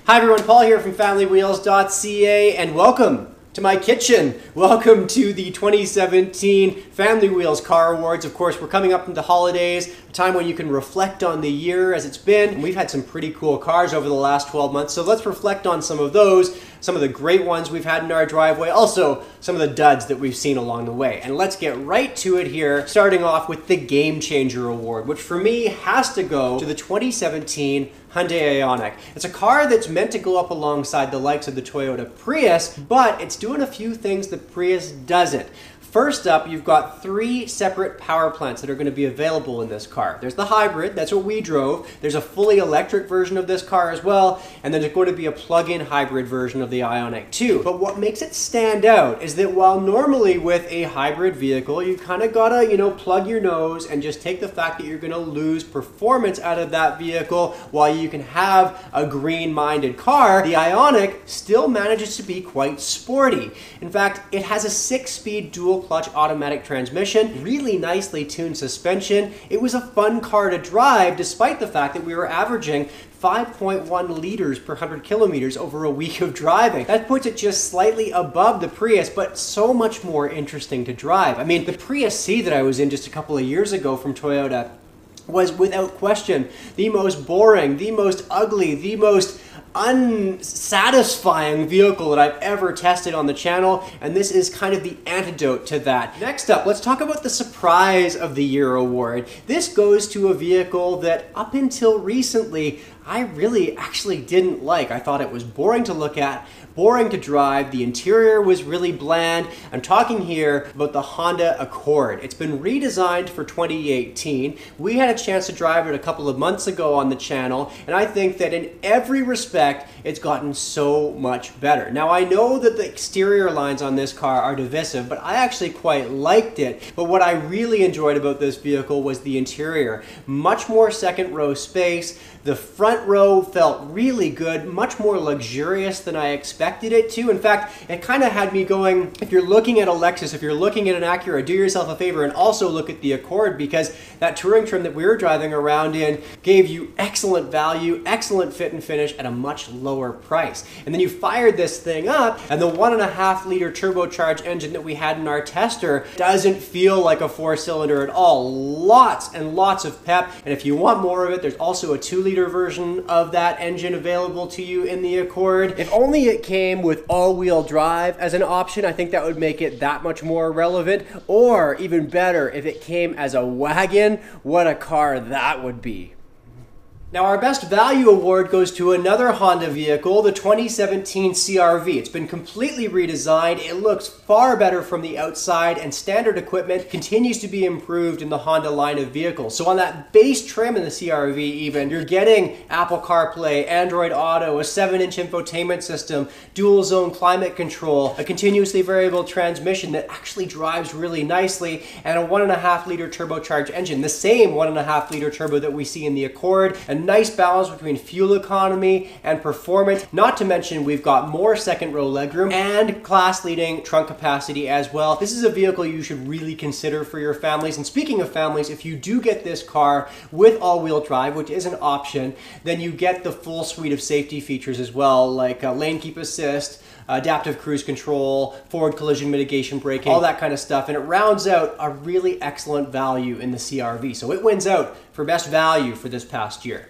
Hi everyone, Paul here from FamilyWheels.ca and welcome to my kitchen. Welcome to the 2017 Family Wheels Car Awards. Of course, we're coming up into holidays, a time when you can reflect on the year as it's been. We've had some pretty cool cars over the last 12 months, so let's reflect on some of those, some of the great ones we've had in our driveway, also some of the duds that we've seen along the way. And let's get right to it here, starting off with the Gamechanger Award, which for me has to go to the 2017 Hyundai Ioniq. It's a car that's meant to go up alongside the likes of the Toyota Prius, but it's doing a few things the Prius doesn't. First up, you've got three separate power plants that are going to be available in this car. There's the hybrid, that's what we drove. There's a fully electric version of this car as well, and then there's going to be a plug-in hybrid version of the Ioniq 2. But what makes it stand out is that while normally with a hybrid vehicle, you kind of gotta, plug your nose and just take the fact that you're going to lose performance out of that vehicle while you can have a green-minded car, the Ioniq still manages to be quite sporty. In fact, it has a 6-speed dual clutch automatic transmission, really nicely tuned suspension. It was a fun car to drive despite the fact that we were averaging 5.1 liters per 100 kilometers over a week of driving. That puts it just slightly above the Prius, but so much more interesting to drive. I mean, the Prius C that I was in just a couple of years ago from Toyota was without question the most boring, the most ugly, the most unsatisfying vehicle that I've ever tested on the channel, and this is kind of the antidote to that. Next up, let's talk about the Surprise of the Year award. This goes to a vehicle that up until recently I really actually didn't like. I thought it was boring to look at, boring to drive, the interior was really bland. I'm talking here about the Honda Accord. It's been redesigned for 2018. We had a chance to drive it a couple of months ago on the channel, and I think that in every respect, it's gotten so much better. Now, I know that the exterior lines on this car are divisive, but I actually quite liked it. But what I really enjoyed about this vehicle was the interior. Much more second row space. The front row felt really good, much more luxurious than I expected it to. In fact, it kind of had me going, if you're looking at a Lexus, if you're looking at an Acura, do yourself a favor and also look at the Accord, because that touring trim that we were driving around in gave you excellent value, excellent fit and finish at a much lower price. And then you fired this thing up, and the 1.5 liter turbocharged engine that we had in our tester doesn't feel like a 4-cylinder at all. Lots and lots of pep, and if you want more of it, there's also a 2-liter version of that engine available to you in the Accord. If only it came with all-wheel drive as an option, I think that would make it that much more relevant. Or even better, if it came as a wagon, what a car that would be. Now, our Best Value Award goes to another Honda vehicle, the 2017 CR-V. It's been completely redesigned. It looks far better from the outside, and standard equipment continues to be improved in the Honda line of vehicles. So on that base trim in the CR-V even, you're getting Apple CarPlay, Android Auto, a 7-inch infotainment system, dual zone climate control, a continuously variable transmission that actually drives really nicely, and a 1.5 liter turbocharged engine, the same 1.5 liter turbo that we see in the Accord. And nice balance between fuel economy and performance. Not to mention, we've got more second row legroom and class-leading trunk capacity as well. This is a vehicle you should really consider for your families. And speaking of families, if you do get this car with all-wheel drive, which is an option, then you get the full suite of safety features as well, like lane keep assist, adaptive cruise control, forward collision mitigation braking, all that kind of stuff. And it rounds out a really excellent value in the CR-V. So it wins out for best value for this past year.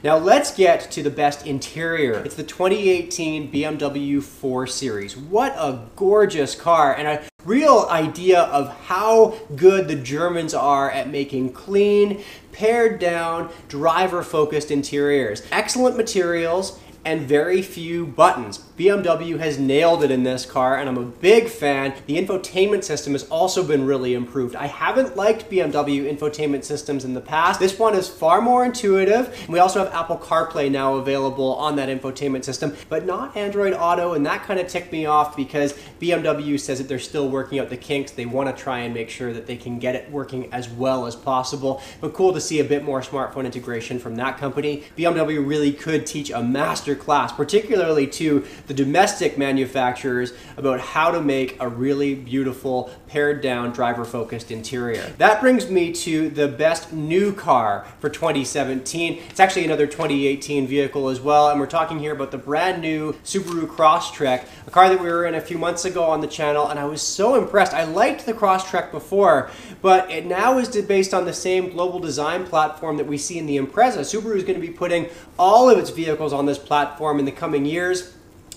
Now let's get to the best interior. It's the 2018 BMW 4 Series. What a gorgeous car, and a real idea of how good the Germans are at making clean, pared down, driver-focused interiors. Excellent materials and very few buttons. BMW has nailed it in this car, and I'm a big fan. The infotainment system has also been really improved. I haven't liked BMW infotainment systems in the past. This one is far more intuitive. We also have Apple CarPlay now available on that infotainment system, but not Android Auto, and that kind of ticked me off because BMW says that they're still working out the kinks. They want to try and make sure that they can get it working as well as possible, but cool to see a bit more smartphone integration from that company. BMW really could teach a master masterclass, particularly to the domestic manufacturers, about how to make a really beautiful, pared down, driver-focused interior. That brings me to the best new car for 2017. It's actually another 2018 vehicle as well, and we're talking here about the brand new Subaru Crosstrek, a car that we were in a few months ago on the channel, and I was so impressed. I liked the Crosstrek before, but it now is based on the same global design platform that we see in the Impreza. Subaru is going to be putting all of its vehicles on this platform in the coming years.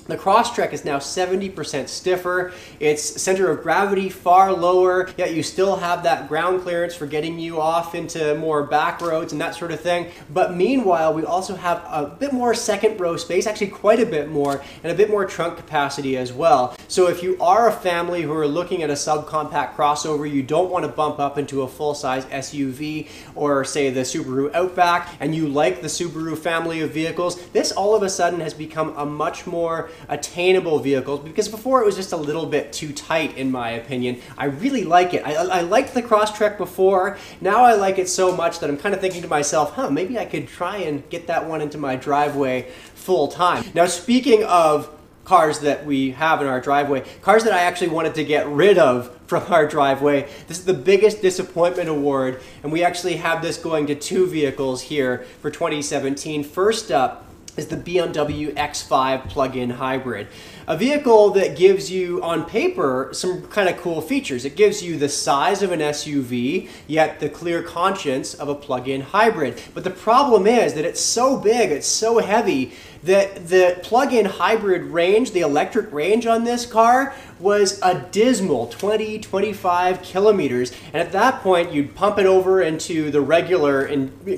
The Crosstrek is now 70% stiffer, its center of gravity far lower, yet you still have that ground clearance for getting you off into more back roads and that sort of thing. But meanwhile, we also have a bit more second row space, actually quite a bit more, and a bit more trunk capacity as well. So if you are a family who are looking at a subcompact crossover, you don't want to bump up into a full-size SUV or say the Subaru Outback, and you like the Subaru family of vehicles, this all of a sudden has become a much more attainable vehicle, because before it was just a little bit too tight in my opinion. I really like it. I liked the Crosstrek before. Now I like it so much that I'm kind of thinking to myself, maybe I could try and get that one into my driveway full time. Now, speaking of cars that we have in our driveway, cars that I actually wanted to get rid of from our driveway, this is the biggest disappointment award, and we actually have this going to two vehicles here for 2017. First up is the BMW X5 Plug-in hybrid. A vehicle that gives you, on paper, some kind of cool features. It gives you the size of an SUV, yet the clear conscience of a plug-in hybrid. But the problem is that it's so big, it's so heavy, that the plug-in hybrid range, the electric range on this car, was a dismal 20-25 kilometers. And at that point, you'd pump it over into the regular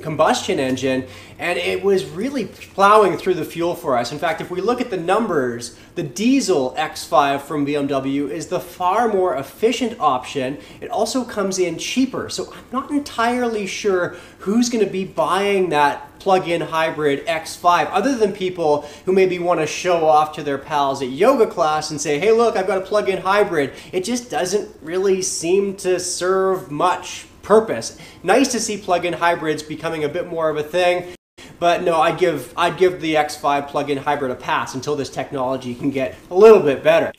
combustion engine, and it was really plowing through the fuel for us. In fact, if we look at the numbers, the diesel X5 from BMW is the far more efficient option. It also comes in cheaper. So I'm not entirely sure who's going to be buying that plug-in hybrid X5, other than people who maybe want to show off to their pals at yoga class and say, hey look, I've got a plug-in hybrid. It just doesn't really seem to serve much purpose. Nice to see plug-in hybrids becoming a bit more of a thing, but no, I'd give the X5 plug-in hybrid a pass until this technology can get a little bit better.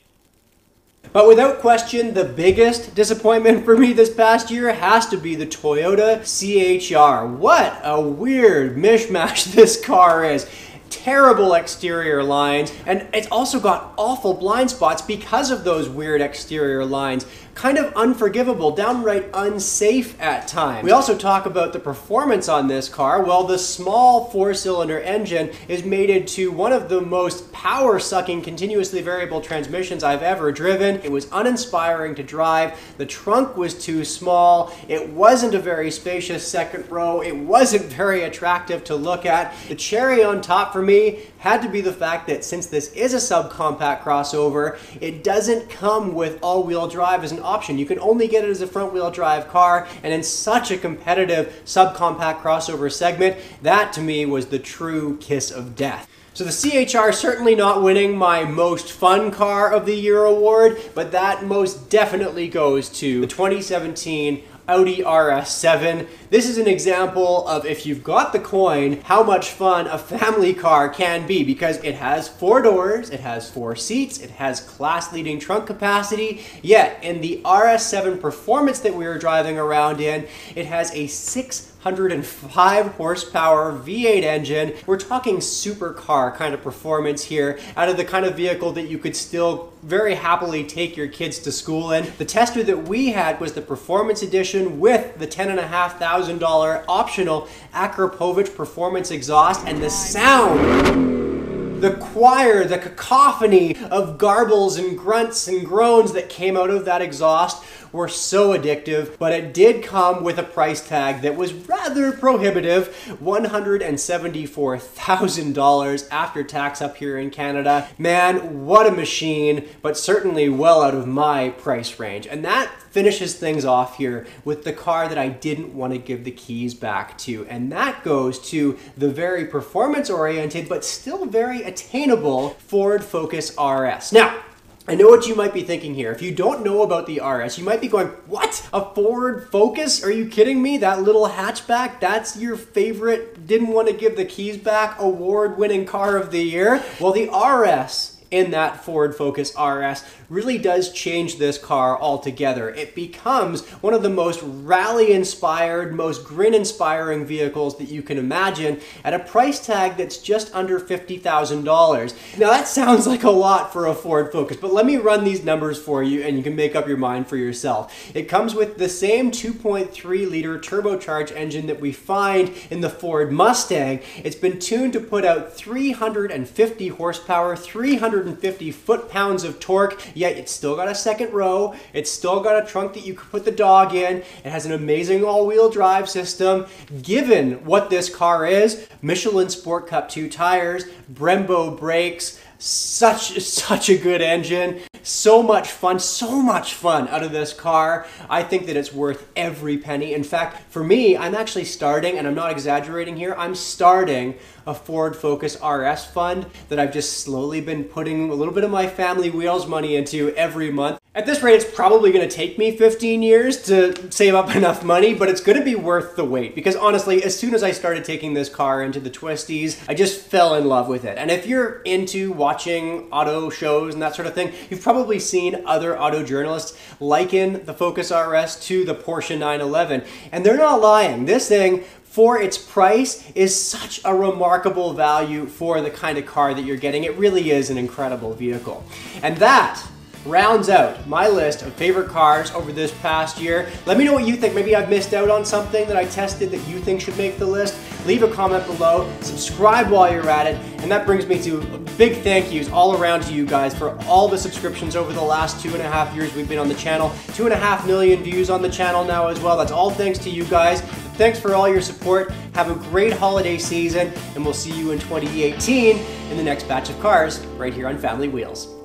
But without question, the biggest disappointment for me this past year has to be the Toyota CHR. What a weird mishmash this car is. Terrible exterior lines, and it's also got awful blind spots because of those weird exterior lines. Kind of unforgivable, downright unsafe at times. We also talk about the performance on this car. Well, the small four-cylinder engine is mated to one of the most power-sucking, continuously variable transmissions I've ever driven. It was uninspiring to drive. The trunk was too small. It wasn't a very spacious second row. It wasn't very attractive to look at. The cherry on top for me had to be the fact that since this is a subcompact crossover, it doesn't come with all-wheel drive as an option. You can only get it as a front-wheel drive car, and in such a competitive subcompact crossover segment, that to me was the true kiss of death. So the CHR certainly not winning my most fun car of the year award, but that most definitely goes to the 2017 Audi RS7. This is an example of, if you've got the coin, how much fun a family car can be, because it has 4 doors, it has 4 seats, it has class-leading trunk capacity, yet in the RS7 performance that we were driving around in, it has a 605 horsepower V8 engine. We're talking supercar kind of performance here, out of the kind of vehicle that you could still very happily take your kids to school in. The tester that we had was the Performance Edition with the $10,500 optional Akrapovic Performance exhaust, and the sound, the choir, the cacophony of garbles and grunts and groans that came out of that exhaust were so addictive, but it did come with a price tag that was rather prohibitive, $174,000 after tax up here in Canada. Man, what a machine, but certainly well out of my price range. And that finishes things off here with the car that I didn't want to give the keys back to, and that goes to the very performance-oriented but still very attainable Ford Focus RS. Now, I know what you might be thinking here. If you don't know about the RS, you might be going, what? A Ford Focus? Are you kidding me? That little hatchback? That's your favorite, didn't want to give the keys back, award-winning car of the year? Well, the RS in that Ford Focus RS really does change this car altogether. It becomes one of the most rally-inspired, most grin-inspiring vehicles that you can imagine at a price tag that's just under $50,000. Now that sounds like a lot for a Ford Focus, but let me run these numbers for you and you can make up your mind for yourself. It comes with the same 2.3-liter turbocharged engine that we find in the Ford Mustang. It's been tuned to put out 350 horsepower, 350 foot-pounds of torque, yet it's still got a second row, it's still got a trunk that you could put the dog in, it has an amazing all-wheel drive system. Given what this car is, Michelin Sport Cup 2 tires, Brembo brakes, such a good engine, so much fun out of this car. I think that it's worth every penny. In fact, for me, I'm actually starting, and I'm not exaggerating here, I'm starting a Ford Focus RS fund that I've just slowly been putting a little bit of my family wheels money into every month. At this rate, it's probably going to take me 15 years to save up enough money, but it's going to be worth the wait because honestly, as soon as I started taking this car into the twisties, I just fell in love with it. And if you're into watching auto shows and that sort of thing, you've probably seen other auto journalists liken the Focus RS to the Porsche 911. And they're not lying. This thing, for its price, is such a remarkable value for the kind of car that you're getting. It really is an incredible vehicle. And that rounds out my list of favorite cars over this past year. Let me know what you think. Maybe I've missed out on something that I tested that you think should make the list. Leave a comment below, subscribe while you're at it, and that brings me to big thank yous all around to you guys for all the subscriptions over the last 2.5 years we've been on the channel. 2.5 million views on the channel now as well. That's all thanks to you guys. Thanks for all your support. Have a great holiday season, and we'll see you in 2018 in the next batch of cars right here on Family Wheels.